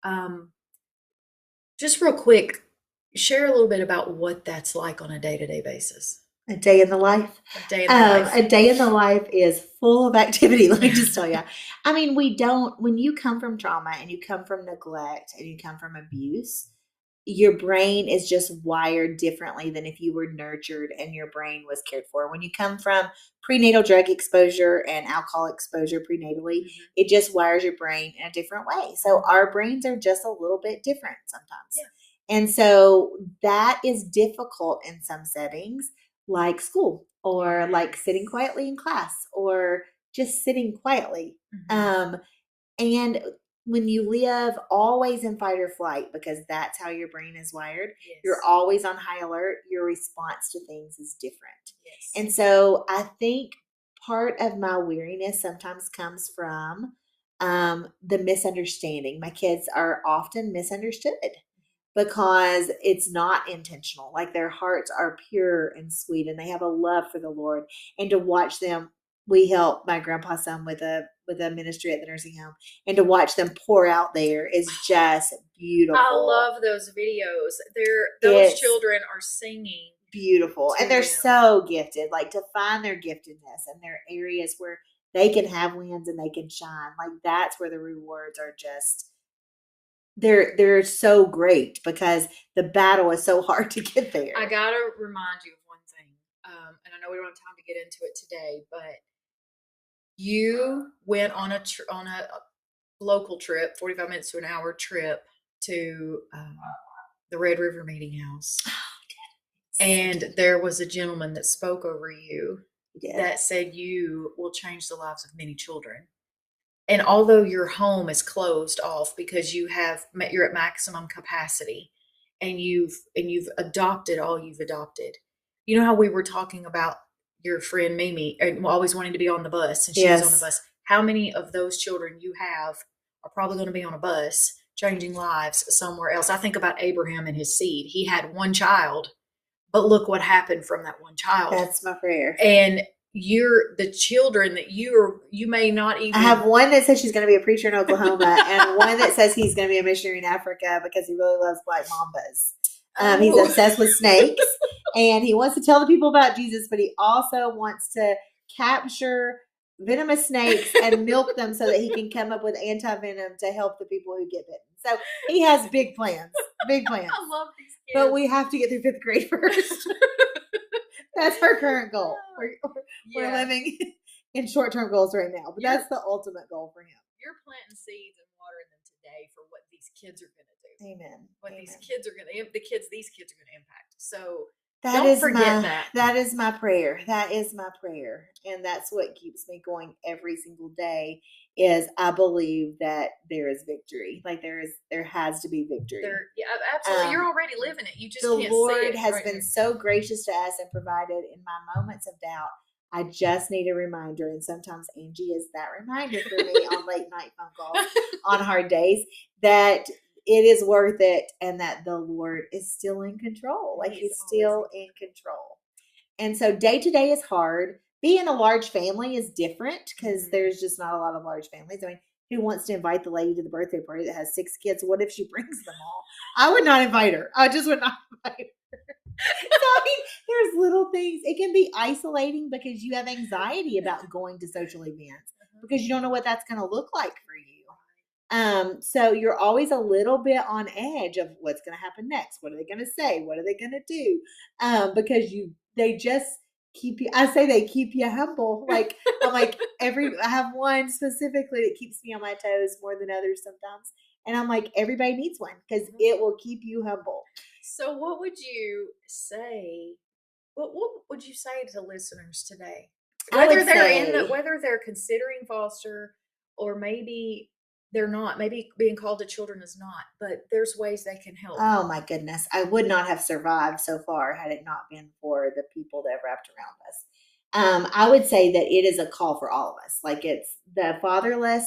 [SPEAKER 2] home. Just real quick, share a little bit about what that's like on a day-to-day basis.
[SPEAKER 3] A day in the life.
[SPEAKER 2] A day in the life.
[SPEAKER 3] A day in the life is full of activity, let me just tell you. I mean, when you come from trauma and you come from neglect and you come from abuse, your brain is just wired differently than if you were nurtured and your brain was cared for. When you come from prenatal drug exposure and alcohol exposure prenatally, it just wires your brain in a different way. So our brains are just a little bit different sometimes. Yeah. And so that is difficult in some settings, like school or like sitting quietly in class or just sitting quietly. And when you live always in fight or flight, because that's how your brain is wired,
[SPEAKER 2] Yes.
[SPEAKER 3] you're always on high alert, your response to things is different.
[SPEAKER 2] Yes.
[SPEAKER 3] And so I think part of my weariness sometimes comes from the misunderstanding. My kids are often misunderstood because it's not intentional. Like their hearts are pure and sweet and they have a love for the Lord. And to watch them, we help my grandpa's son with a ministry at the nursing home, and to watch them pour out there is just beautiful.
[SPEAKER 2] I love those videos. Those children are singing
[SPEAKER 3] beautiful, and they're so gifted. Like to find their giftedness and their areas where they can have wins and they can shine. Like that's where the rewards are just. They're so great because the battle is so hard to get there.
[SPEAKER 2] I gotta remind you of one thing, and I know we don't have time to get into it today, but you went on a local trip, 45 minutes to an hour trip to the Red River Meeting House, and there was a gentleman that spoke over you that said you will change the lives of many children. And although your home is closed off because you're at maximum capacity, and you've adopted all you've adopted, you know how we were talking about your friend Mimi always wanting to be on the bus, and she was on the bus. How many of those children you have are probably going to be on a bus changing lives somewhere else? I think about Abraham and his seed. He had one child, but look what happened from that one child.
[SPEAKER 3] That's my prayer.
[SPEAKER 2] And you're the children that you may not even.
[SPEAKER 3] I have one that says she's going to be a preacher in Oklahoma, and one that says he's going to be a missionary in Africa because he really loves black mambas. He's obsessed with snakes, and he wants to tell the people about Jesus, but he also wants to capture venomous snakes and milk them so that he can come up with anti-venom to help the people who get bitten. So he has big plans. Big plans.
[SPEAKER 2] I love these kids.
[SPEAKER 3] But we have to get through 5th grade first. That's our current goal. We're living in short-term goals right now, but that's the ultimate goal for him.
[SPEAKER 2] You're planting seeds and watering them today for what these kids are going to do.
[SPEAKER 3] Amen.
[SPEAKER 2] These kids are going to, these kids are going to impact. So
[SPEAKER 3] don't
[SPEAKER 2] forget that.
[SPEAKER 3] That is my prayer. That is my prayer. And that's what keeps me going every single day is I believe that there is victory. Like there has to be victory.
[SPEAKER 2] Absolutely. You're already living it. You just
[SPEAKER 3] the
[SPEAKER 2] can't
[SPEAKER 3] Lord
[SPEAKER 2] see it
[SPEAKER 3] has been so gracious to us and provided in my moments of doubt. I just need a reminder, and sometimes Angie is that reminder for me on late night phone calls, on hard days, that it is worth it and that the Lord is still in control. Like he's still in control. And so day to day is hard. Being a large family is different because there's just not a lot of large families. I mean, who wants to invite the lady to the birthday party that has 6 kids? What if she brings them all? I would not invite her. I just would not invite her. So, I mean, there's little things. It can be isolating because you have anxiety about going to social events because you don't know what that's going to look like for you. So you're always a little bit on edge of what's going to happen next. What are they going to say? What are they going to do? Because they just keep you. I say they keep you humble. Like I'm like I have one specifically that keeps me on my toes more than others sometimes. And I'm like, everybody needs one because it will keep you humble.
[SPEAKER 2] So what would you say? What would you say to listeners today? Whether they're considering foster or maybe they're not, maybe being called to children is not, but there's ways they can help.
[SPEAKER 3] Oh my goodness. I would not have survived so far had it not been for the people that wrapped around us. I would say that it is a call for all of us. Like it's the fatherless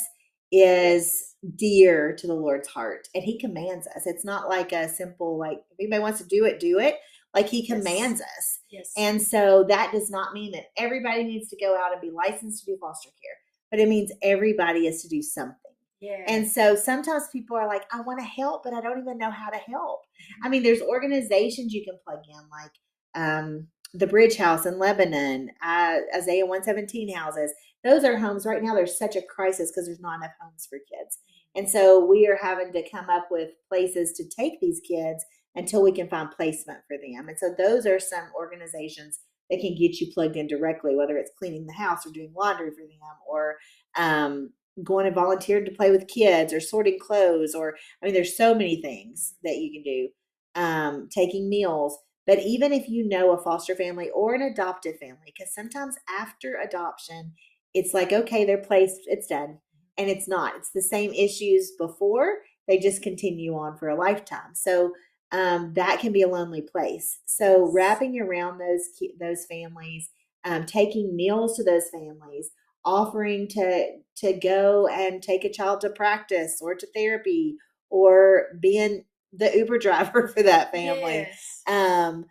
[SPEAKER 3] is dear to the Lord's heart, and he commands us. It's not like a simple, like if anybody wants to do it. Like he commands us.
[SPEAKER 2] Yes.
[SPEAKER 3] And so that does not mean that everybody needs to go out and be licensed to do foster care, but it means everybody is to do something.
[SPEAKER 2] Yeah.
[SPEAKER 3] And so sometimes people are like, I want to help, but I don't even know how to help. I mean, there's organizations you can plug in, like the Bridge House in Lebanon, Isaiah 117 houses. Those are homes right now. There's such a crisis because there's not enough homes for kids. And so we are having to come up with places to take these kids until we can find placement for them. And so those are some organizations that can get you plugged in directly, whether it's cleaning the house or doing laundry for them or going and volunteering to play with kids or sorting clothes, or I mean, there's so many things that you can do, taking meals. But even if you know a foster family or an adoptive family, because sometimes after adoption, it's like, okay, they're placed, it's done. And it's not. It's the same issues before. They just continue on for a lifetime. So that can be a lonely place. So wrapping around those families, taking meals to those families, offering to go and take a child to practice or to therapy, or being the Uber driver for that family.
[SPEAKER 2] Yes.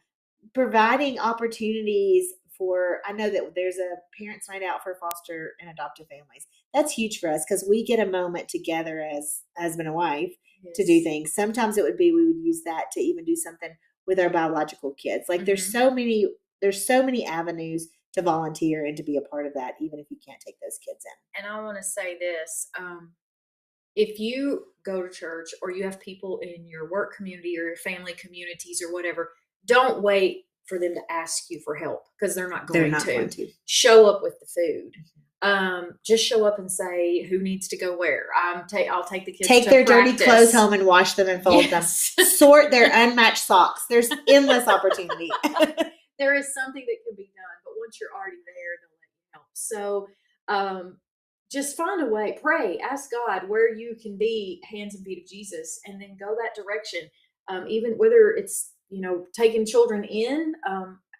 [SPEAKER 3] Providing opportunities for, I know that there's a parents' night out for foster and adoptive families. That's huge for us because we get a moment together as husband and wife to do things. Sometimes it would be, we would use that to even do something with our biological kids. Like there's so many avenues to volunteer and to be a part of that, even if you can't take those kids in.
[SPEAKER 2] And I want to say this, if you go to church or you have people in your work community or your family communities or whatever, don't wait for them to ask you for help, because they're not going to. Show up with the food. Just show up and say who needs to go where. I'll take the kids.
[SPEAKER 3] Take their dirty clothes home and wash them and fold them. Sort their unmatched socks. There's endless opportunity.
[SPEAKER 2] There is something that can be done, but once you're already there, they'll let you help. So just find a way. Pray. Ask God where you can be hands and feet of Jesus, and then go that direction. Even whether it's taking children in,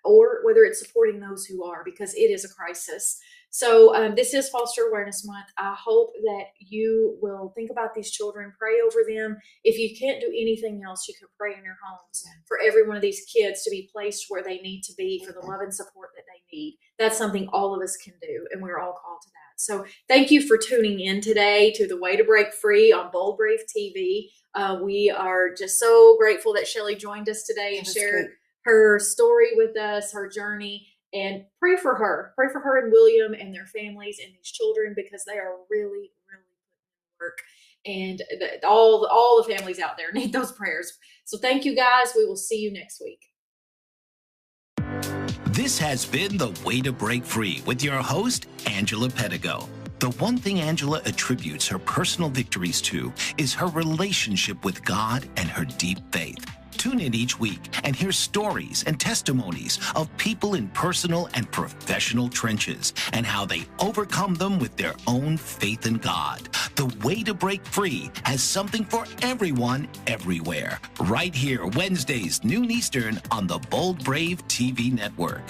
[SPEAKER 2] or whether it's supporting those who are, because it is a crisis. So this is Foster Awareness Month. I hope that you will think about these children, pray over them. If you can't do anything else, you can pray in your homes for every one of these kids to be placed where they need to be for the love and support that they need. That's something all of us can do, and we're all called to that. So thank you for tuning in today to The Way to Break Free on Bold Brave TV. We are just so grateful that Shelley joined us today and shared her story with us, her journey. And pray for her and William and their families and these children, because they are really, really putting in work. And all the families out there need those prayers. So thank you, guys. We will see you next week.
[SPEAKER 1] This has been The Way to Break Free with your host, Angela Pedigo. The one thing Angela attributes her personal victories to is her relationship with God and her deep faith. Tune in each week and hear stories and testimonies of people in personal and professional trenches and how they overcome them with their own faith in God. The Way to Break Free has something for everyone, everywhere. Right here, Wednesdays, noon Eastern on the Bold Brave TV network.